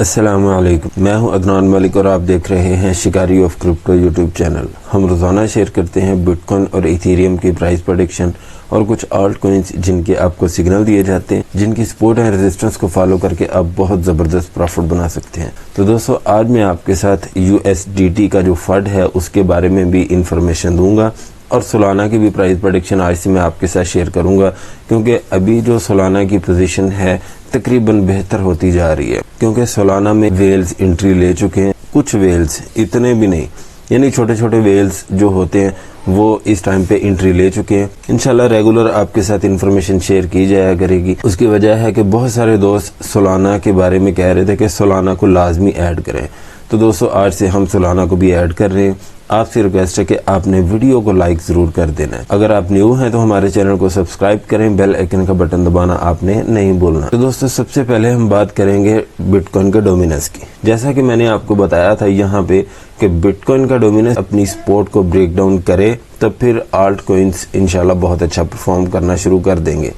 अस्सलामुअलैकुम, मैं हूं अदनान मलिक और आप देख रहे हैं शिकारी ऑफ क्रिप्टो यूट्यूब चैनल। हम रोज़ाना शेयर करते हैं बिटकॉइन और इथेरियम की प्राइस प्रेडिक्शन और कुछ आल्ट कॉइन्स जिनके आपको सिग्नल दिए जाते हैं, जिनकी सपोर्ट एंड रेजिस्टेंस को फॉलो करके आप बहुत ज़बरदस्त प्रॉफिट बना सकते हैं। तो दोस्तों, आज मैं आपके साथ USDT का जो फंड है उसके बारे में भी इंफॉर्मेशन दूंगा और सोलाना की भी प्राइस प्रेडिक्शन आज से मैं आपके साथ शेयर करूंगा, क्योंकि अभी जो सोलाना की पोजीशन है तकरीबन बेहतर होती जा रही है, क्योंकि सोलाना में वेल्स एंट्री ले चुके हैं। कुछ वेल्स, इतने भी नहीं, यानी छोटे छोटे वेल्स जो होते हैं वो इस टाइम पे एंट्री ले चुके हैं। इंशाल्लाह रेगुलर आपके साथ इंफॉर्मेशन शेयर की जाया करेगी। उसकी वजह है कि बहुत सारे दोस्त सोलाना के बारे में कह रहे थे कि सोलाना को लाजमी ऐड करें, तो दोस्तों आज से हम सोलाना को भी ऐड कर रहे हैं। आपसे रिक्वेस्ट है कि आपने वीडियो को लाइक जरूर कर देना है। अगर आप न्यू हैं तो हमारे चैनल को सब्सक्राइब करें, बेल आइकन का बटन दबाना आपने नहीं भूलना। तो दोस्तों, सबसे पहले हम बात करेंगे बिटकॉइन के डोमिनेंस की। जैसा कि मैंने आपको बताया था यहाँ पे कि बिटकॉइन का डोमिनेंस अपनी सपोर्ट को ब्रेक डाउन करे तब फिर आल्ट कॉइन्स इंशाल्लाह बहुत अच्छा परफॉर्म करना शुरू कर देंगे,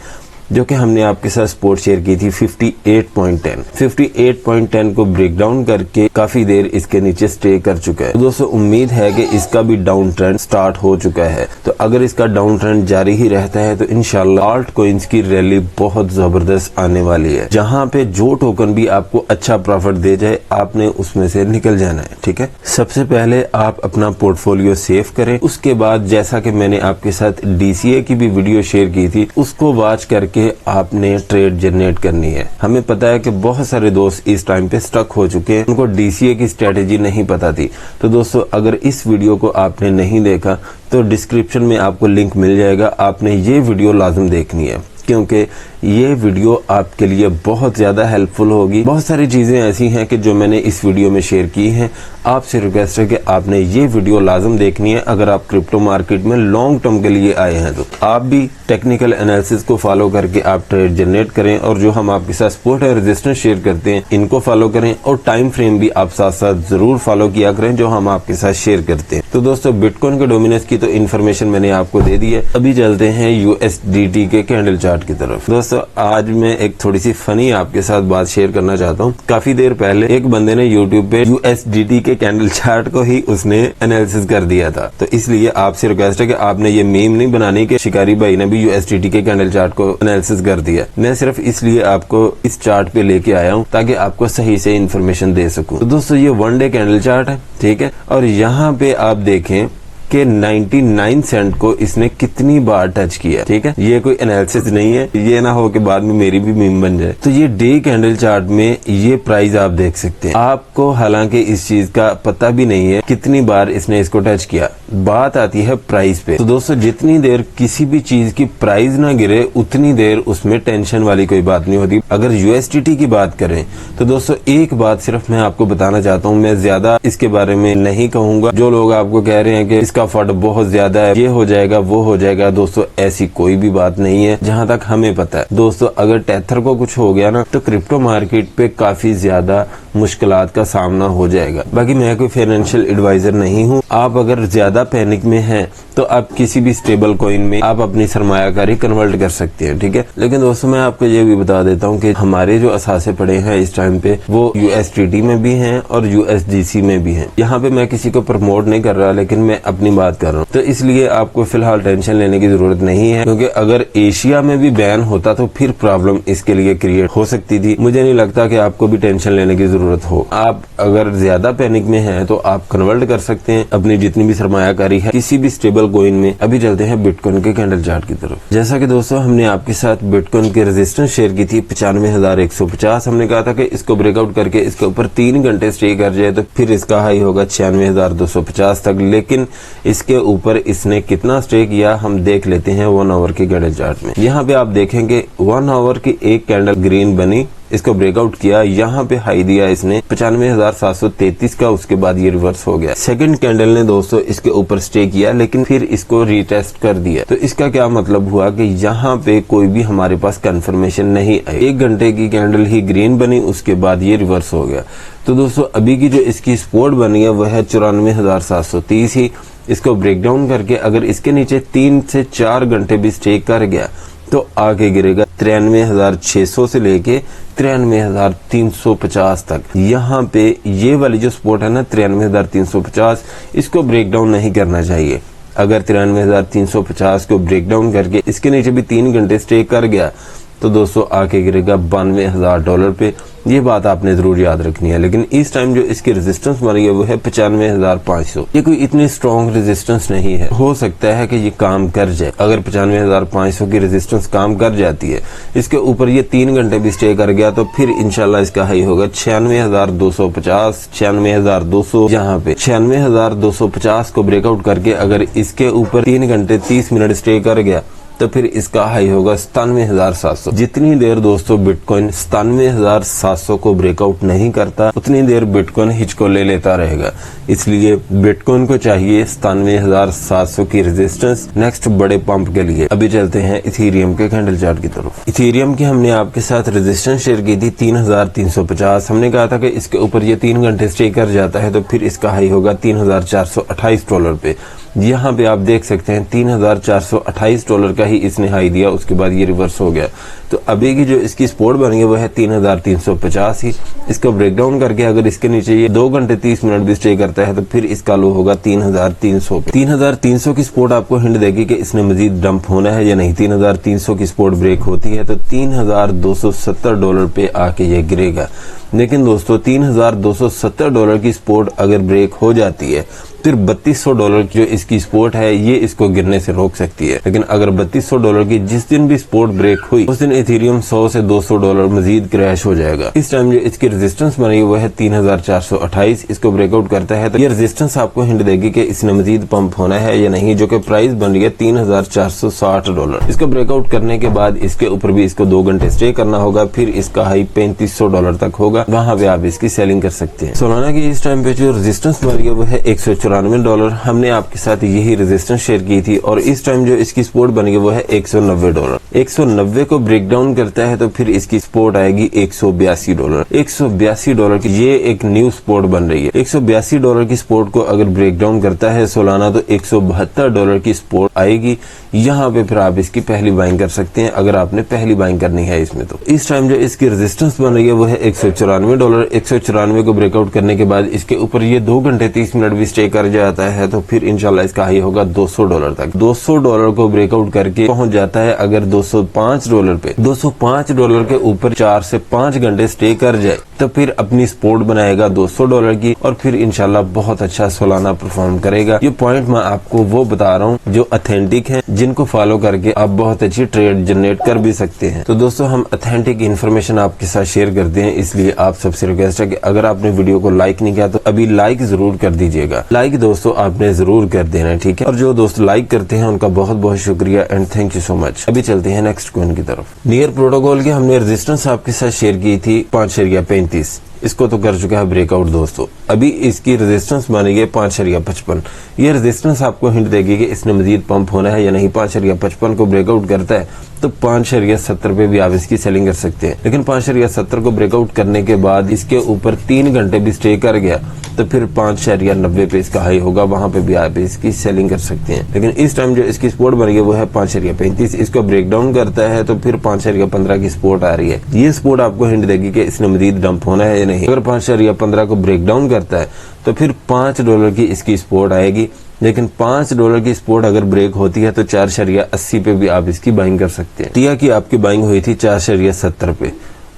जो कि हमने आपके साथ सपोर्ट शेयर की थी 58.10। 58.10 को ब्रेक डाउन करके काफी देर इसके नीचे स्टे कर चुका है। तो दोस्तों, उम्मीद है कि इसका भी डाउन ट्रेंड स्टार्ट हो चुका है। तो अगर इसका डाउन ट्रेंड जारी ही रहता है तो इंशाल्लाह आल्ट कॉइन्स की रैली बहुत जबरदस्त आने वाली है। जहां पे जो टोकन भी आपको अच्छा प्रॉफिट दे जाए आपने उसमें से निकल जाना है, ठीक है। सबसे पहले आप अपना पोर्टफोलियो सेव करें, उसके बाद जैसा कि मैंने आपके साथ DCA की भी वीडियो शेयर की थी उसको वॉच करके आपने ट्रेड जनरेट करनी है। हमें पता है कि बहुत सारे दोस्त इस टाइम पे स्टक हो चुके हैं, उनको DCA की स्ट्रेटेजी नहीं पता थी। तो दोस्तों, अगर इस वीडियो को आपने नहीं देखा तो डिस्क्रिप्शन में आपको लिंक मिल जाएगा, आपने ये वीडियो लाजम देखनी है, क्योंकि ये वीडियो आपके लिए बहुत ज्यादा हेल्पफुल होगी। बहुत सारी चीजें ऐसी हैं कि जो मैंने इस वीडियो में शेयर की हैं। आपसे रिक्वेस्ट है कि आपने ये वीडियो लाजम देखनी है। अगर आप क्रिप्टो मार्केट में लॉन्ग टर्म के लिए आए हैं तो आप भी टेक्निकल एनालिसिस को फॉलो करके आप ट्रेड जनरेट करें, और जो हम आपके साथ सपोर्ट और रेजिस्टेंस शेयर करते हैं इनको फॉलो करें, और टाइम फ्रेम भी आप साथ साथ जरूर फॉलो किया करें जो हम आपके साथ शेयर करते हैं। तो दोस्तों, बिटकॉइन के डोमिनेंस की तो इन्फॉर्मेशन मैंने आपको दे दी है। अभी चलते हैं USDT के कैंडल चार्ट की तरफ। दोस्तों, आज मैं एक थोड़ी सी फनी आपके साथ बात शेयर करना चाहता हूँ। काफी देर पहले एक बंदे ने YouTube पे USDT के कैंडल चार्ट को ही उसने एनालिसिस कर दिया था, तो इसलिए आपसे रिक्वेस्ट है कि आपने ये मीम नहीं बनानी कि शिकारी भाई ने भी USDT के कैंडल चार्ट को एनालिसिस कर दिया। मैं सिर्फ इसलिए आपको इस चार्ट पे लेके आया हूँ ताकि आपको सही से इन्फॉर्मेशन दे सकूं। तो दोस्तों, ये 1 डे कैंडल चार्ट है, ठीक है, और यहाँ पे आप देखें कि 99 सेंट को इसने कितनी बार टच किया, ठीक है। ये कोई एनालिसिस नहीं है, ये ना हो कि बाद में मेरी भी मीम बन जाए। तो ये डे कैंडल चार्ट में ये प्राइस आप देख सकते हैं। आपको हालांकि इस चीज का पता भी नहीं है कितनी बार इसने इसको टच किया। बात आती है प्राइस पे। तो दोस्तों, जितनी देर किसी भी चीज की प्राइस ना गिरे उतनी देर उसमें टेंशन वाली कोई बात नहीं होती। अगर USDT की बात करें तो दोस्तों, एक बात सिर्फ मैं आपको बताना चाहता हूँ, मैं ज्यादा इसके बारे में नहीं कहूंगा। जो लोग आपको कह रहे हैं कि इसका फंड बहुत ज्यादा है, ये हो जाएगा वो हो जाएगा, दोस्तों ऐसी कोई भी बात नहीं है। जहां तक हमें पता है दोस्तों, अगर टेथर को कुछ हो गया ना तो क्रिप्टो मार्केट पे काफी ज्यादा मुश्किलात का सामना हो जाएगा। बाकी मैं कोई फाइनेंशियल एडवाइजर नहीं हूँ। आप अगर ज्यादा पैनिक में हैं तो आप किसी भी स्टेबल कॉइन में आप अपनी सरमायाकारी कन्वर्ट कर सकते हैं, ठीक है। लेकिन दोस्तों, मैं आपको ये भी बता देता हूँ कि हमारे जो असासे पड़े हैं इस टाइम पे वो USDT में भी हैं और USDC में भी हैं। यहाँ पे मैं किसी को प्रमोट नहीं कर रहा, लेकिन मैं अपनी बात कर रहा हूँ। तो इसलिए आपको फिलहाल टेंशन लेने की जरूरत नहीं है, क्योंकि अगर एशिया में भी बैन होता तो फिर प्रॉब्लम इसके लिए क्रिएट हो सकती थी। मुझे नहीं लगता कि आपको भी टेंशन लेने की जरूरत हो। आप अगर ज्यादा पैनिक में हैं तो आप कन्वर्ट कर सकते हैं अपनी जितनी भी सरमायाकारी है किसी भी स्टेबल कॉइन में। अभी चलते हैं बिटकॉइन के कैंडल चार्ट की तरफ। जैसा कि दोस्तों, हमने आपके साथ बिटकॉइन के रेजिस्टेंस शेयर की थी 95,150। हमने कहा था कि इसको ब्रेकआउट करके इसके ऊपर 3 घंटे स्टे कर जाए तो फिर इसका हाई होगा 96,250 तक। लेकिन इसके ऊपर इसने कितना स्टे किया हम देख लेते हैं 1 आवर के कैंडल चार्ट में। यहाँ पे आप देखेंगे 1 आवर की एक कैंडल ग्रीन बनी, इसको ब्रेकआउट किया, यहाँ पे हाई दिया इसने 95,733 का, उसके बाद ये रिवर्स हो गया। सेकंड कैंडल ने दोस्तों इसके ऊपर स्टे किया, लेकिन फिर इसको रीटेस्ट कर दिया। तो इसका क्या मतलब हुआ कि यहाँ पे कोई भी हमारे पास कंफर्मेशन नहीं आई। 1 घंटे की कैंडल ही ग्रीन बनी, उसके बाद ये रिवर्स हो गया। तो दोस्तों, अभी की जो इसकी सपोर्ट बनी है वह है 94,730 ही। इसको ब्रेक डाउन करके अगर इसके नीचे 3 से 4 घंटे भी स्टे कर गया तो आगे गिरेगा 93,600 से लेके 93,350 तक। यहाँ पे ये वाली जो सपोर्ट है ना 93,350, इसको ब्रेक डाउन नहीं करना चाहिए। अगर 93,350 को ब्रेक डाउन करके इसके नीचे भी 3 घंटे स्टे कर गया तो दोस्तों आके गिरेगा $92,000 पे। ये बात आपने जरूर याद रखनी है। लेकिन इस टाइम जो इसकी रेजिस्टेंस बनी है वो है 95,500। ये कोई इतनी स्ट्रॉन्ग रेजिस्टेंस नहीं है, हो सकता है कि ये काम कर जाए। अगर 95,500 की रेजिस्टेंस काम कर जाती है, इसके ऊपर ये 3 घंटे भी स्टे कर गया तो फिर इंशाल्लाह इसका हाई होगा 96,250, 96,200। यहाँ पे 96,250 को ब्रेकआउट करके अगर इसके ऊपर 3 घंटे 30 मिनट स्टे कर गया तो फिर इसका हाई होगा 97,700। जितनी देर दोस्तों बिटकॉइन 97,700 को ब्रेकआउट नहीं करता उतनी देर बिटकॉइन हिचको ले लेता रहेगा। इसलिए बिटकॉइन को चाहिए 97,700 की रेजिस्टेंस नेक्स्ट बड़े पंप के लिए। अभी चलते हैं इथेरियम के कैंडल चार्ट की तरफ। इथेरियम की हमने आपके साथ रेजिस्टेंस शेयर की थी 3,350। हमने कहा था कि इसके ऊपर ये 3 घंटे स्टे कर जाता है तो फिर इसका हाई होगा $3,428 पे। यहाँ पे आप देख सकते हैं $3,428 का ही इसने हाई दिया, उसके बाद ये रिवर्स हो गया। तो अभी की जो इसकी सपोर्ट बनी है वो है 3,350 ही। इसको ब्रेक डाउन करके अगर इसके नीचे ये 2 घंटे 30 मिनट भी स्टे करता है तो फिर इसका लो होगा 3,300 पे। 3,300 की सपोर्ट आपको हिंट देगी कि इसने मजीद डंप होना है या नहीं। 3,300 की सपोर्ट ब्रेक होती है तो $3,270 पे आके ये गिरेगा। लेकिन दोस्तों $3,270 की सपोर्ट अगर ब्रेक हो जाती है फिर $3,200 जो इसकी सपोर्ट है ये इसको गिरने से रोक सकती है। लेकिन अगर $3,200 की जिस दिन भी सपोर्ट ब्रेक हुई उस दिन इथेरियम $100 से $200 मजीद क्रैश हो जाएगा। इस टाइम जो इसकी रेजिस्टेंस बनी वो है 3,428। इसको ब्रेकआउट करता है तो ये रेजिस्टेंस आपको हिंट देगी कि इसने मजीद पंप होना है या नहीं, जो कि प्राइस बन रही है $3,460। इसको ब्रेकआउट करने के बाद इसके ऊपर भी इसको 2 घंटे स्टे करना होगा, फिर इसका हाई $3,500 तक होगा, वहां पे आप इसकी सेलिंग कर सकते हैं। सोलाना की इस टाइम पे जो रेजिस्टेंस बन रही है वो है $194। हमने आपके साथ यही रेजिस्टेंस शेयर की थी और इस टाइम जो इसकी सपोर्ट बनेगी वो है $190। 190 को ब्रेक डाउन करता है तो फिर इसकी सपोर्ट आएगी $182। $182 की ये एक न्यू सपोर्ट बन रही है। $182 की सपोर्ट को अगर ब्रेक डाउन करता है सोलाना तो $172 की सपोर्ट आएगी। यहाँ पे फिर आप इसकी पहली बाइंग कर सकते हैं अगर आपने पहली बाइंग करनी है इसमें। तो इस टाइम जो इसकी रेजिस्टेंस बन रही है वो है $194। 194 को ब्रेकआउट करने के बाद इसके ऊपर ये 2 घंटे 30 मिनट भी स्टे कर जाता है तो फिर इंशाल्लाह इसका हाई होगा $200 तक। $200 को ब्रेकआउट करके पहुंच जाता है अगर $205 पे। $205 के ऊपर 4 से 5 घंटे स्टे कर जाए तो फिर अपनी सपोर्ट बनाएगा $200 की और फिर इंशाल्लाह बहुत अच्छा सोलाना परफॉर्म करेगा। ये पॉइंट मैं आपको वो बता रहा हूँ जो ऑथेंटिक है, जिनको फॉलो करके आप बहुत अच्छी ट्रेड जनरेट कर भी सकते हैं। तो दोस्तों हम ऑथेंटिक इन्फॉर्मेशन आपके साथ शेयर करते हैं, इसलिए आप सबसे रिक्वेस्ट है कि अगर आपने वीडियो को लाइक नहीं किया तो अभी लाइक जरूर कर दीजिएगा। लाइक दोस्तों आपने जरूर कर देना है, ठीक है। और जो दोस्त लाइक करते हैं उनका बहुत बहुत शुक्रिया and thank you so much. अभी चलते हैं नेक्स्ट कॉइन की तरफ। नियर प्रोटोकॉल की हमने रेजिस्टेंस आपके साथ शेयर की थी 5.35। इसको तो कर चुका है ब्रेकआउट दोस्तों। अभी इसकी रेजिस्टेंस बनेगी 5.55। ये रेजिस्टेंस आपको हिंट देगी कि इसने मजीद पंप होना है या नहीं। 5.55 को ब्रेकआउट करता है तो 5.70 पे भी आप इसकी सेलिंग कर सकते हैं। लेकिन 5.70 को ब्रेकआउट करने के बाद इसके ऊपर 3 घंटे भी स्टे कर गया तो फिर 5.90 पे इसका हाई होगा, वहां पे भी आप इसकी सेलिंग कर सकते हैं। लेकिन इस टाइम जो इसकी सपोर्ट बन रही है वो है 5.35। इसको ब्रेक डाउन करता है तो फिर 5.15 की सपोर्ट आ रही है। ये सपोर्ट आपको हिंट देगी कि इसने मजीद डंप होना है या नहीं। अगर 5.15 को ब्रेक डाउन करता है तो फिर $5 की इसकी सपोर्ट आएगी। लेकिन $5 की सपोर्ट अगर ब्रेक होती है तो 4.80 पे भी आप इसकी बाइंग कर सकते हैं। टिया की आपकी बाइंग हुई थी 4.70 पे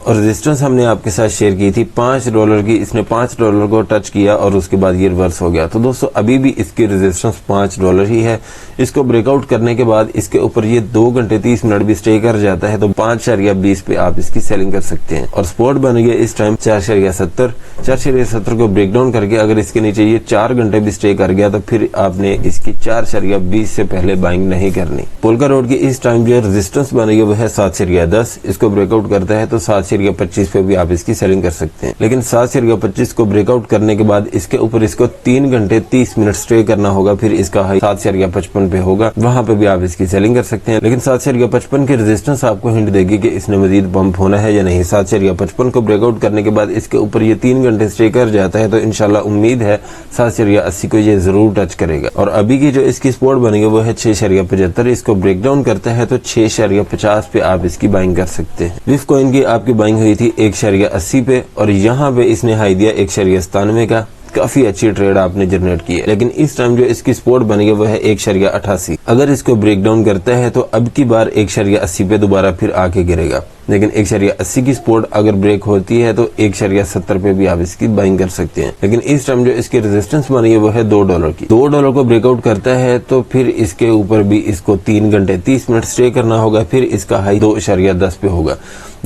और रेजिस्टेंस हमने आपके साथ शेयर की थी $5 की। इसने $5 को टच किया और उसके बाद ये रिवर्स हो गया। तो दोस्तों अभी भी इसकी रेजिस्टेंस $5 ही है। इसको ब्रेकआउट करने के बाद इसके ऊपर ये 2 घंटे 30 मिनट भी स्टे कर जाता है तो 5.20 पे आप इसकी सेलिंग कर सकते हैं। और सपोर्ट बन गया इस टाइम 4.70। 4.70 को ब्रेक डाउन करके अगर इसके नीचे ये 4 घंटे भी स्टे कर गया तो फिर आपने इसकी 4.20 से पहले बाइंग नहीं करनी। पोल्का रोड की इस टाइम जो रेजिस्टेंस बन गई वो है 7.10। इसको ब्रेकआउट करता है तो 7.25 पे भी आप इसकी सेलिंग कर सकते हैं। लेकिन 7.25 को ब्रेकआउट करने के बाद इसके ऊपर इसको 3 घंटे 30 मिनट स्टे करना होगा, फिर इसका हाई 7.55 पे होगा, वहां पे भी आप इसकी सेलिंग कर सकते हैं। लेकिन 7.55 की रेजिस्टेंस आपको हिंट देगी कि इसने मजीद पंप होना है या नहीं। 7.55 को ब्रेकआउट करने के बाद इसके ऊपर ये 3 घंटे स्टे कर जाता है तो इंशाल्लाह उम्मीद है 7.80 को ये जरूर टच करेगा। और अभी की जो इसकी सपोर्ट बनेगी वो है 6.75। इसको ब्रेक डाउन करता है तो 6.50 पे आप इसकी बाइंग कर सकते हैं। विफ कॉइन की आपकी बाइंग हुई थी 1.80 पे और यहाँ पे इसने हाई दिया 1.97 का। काफी अच्छी ट्रेड आपने जनरेट की है, लेकिन इस टाइम जो इसकी सपोर्ट बनी है वो है 1.88। अगर इसको ब्रेक डाउन करता है तो अब की बार 1.80 पे दोबारा फिर आके गिरेगा, लेकिन 1.80 की सपोर्ट अगर ब्रेक होती है तो 1.70 पे भी आप इसकी बाइंग कर सकते हैं। लेकिन इस टाइम जो इसकी रेजिस्टेंस बनी है वो है $2 की। $2 को ब्रेकआउट करता है तो फिर इसके ऊपर भी इसको 3 घंटे 30 मिनट स्टे करना होगा, फिर इसका हाई 2.10 पे होगा।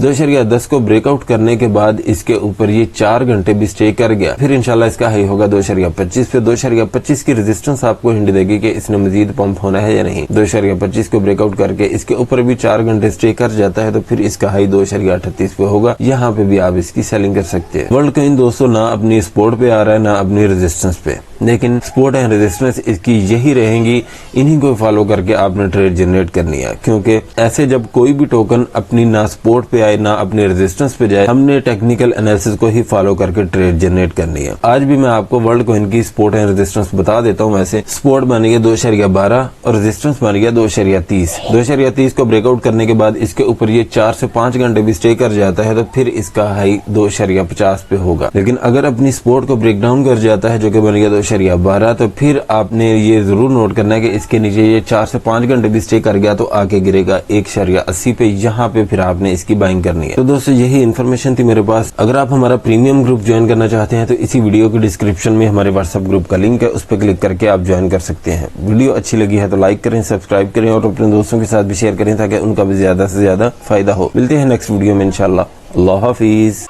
2.10 को ब्रेकआउट करने के बाद इसके ऊपर ये 4 घंटे भी स्टे कर गया, फिर इंशाल्लाह इसका हाई होगा 2.25 पे। 2.25 की रेजिस्टेंस आपको हिंट देगी कि इसने मजीद पंप होना है या नहीं। 2.25 को ब्रेकआउट करके इसके ऊपर भी 4 घंटे स्टे कर जाता है तो फिर इसका हाई 2.38 पे होगा। यहाँ पे भी आप इसकी सेलिंग कर सकते हैं। वर्ल्ड कॉइन दोस्तों ना अपनी सपोर्ट पे आ रहा है ना अपनी रेजिस्टेंस पे, लेकिन सपोर्ट एंड रेजिस्टेंस इसकी यही रहेंगी। इन्हीं को फॉलो करके आपने ट्रेड जनरेट करनी है, क्योंकि ऐसे जब कोई भी टोकन अपनी ना सपोर्ट पे आए ना अपने रेजिस्टेंस पे जाए, हमने टेक्निकल एनालिसिस को ही फॉलो करके ट्रेड जनरेट करनी है। आज भी मैं आपको वर्ल्ड कॉइन की सपोर्ट एंड रेजिस्टेंस बता देता हूँ। वैसे सपोर्ट बनी है 2.12 और रेजिस्टेंस बन गया 2.30। 2.30 को ब्रेकआउट करने के बाद इसके ऊपर ये 4 से 5 घंटे भी स्टे कर जाता है तो फिर इसका हाई 2.50 पे होगा। लेकिन अगर अपनी सपोर्ट को ब्रेक डाउन कर जाता है जो कि बन गया 2.12, तो फिर आपने ये जरूर नोट करना है कि इसके नीचे ये 4 से 5 घंटे भी स्टे कर गया तो आके गिरेगा 1.80 पे। यहाँ पे फिर आपने इसकी बाइंग करनी है। तो दोस्तों यही इन्फॉर्मेशन थी मेरे पास। अगर आप हमारा प्रीमियम ग्रुप ज्वाइन करना चाहते हैं तो इसी वीडियो के डिस्क्रिप्शन में हमारे व्हाट्सएप ग्रुप का लिंक है, उस पर क्लिक करके आप ज्वाइन कर सकते हैं। वीडियो अच्छी लगी है तो लाइक करें, सब्सक्राइब करें और अपने दोस्तों के साथ भी शेयर करें ताकि उनका भी ज्यादा से ज्यादा फायदा हो। मिलते हैं नेक्स्ट वीडियो में इंशाल्लाह। अल्लाह हाफिज।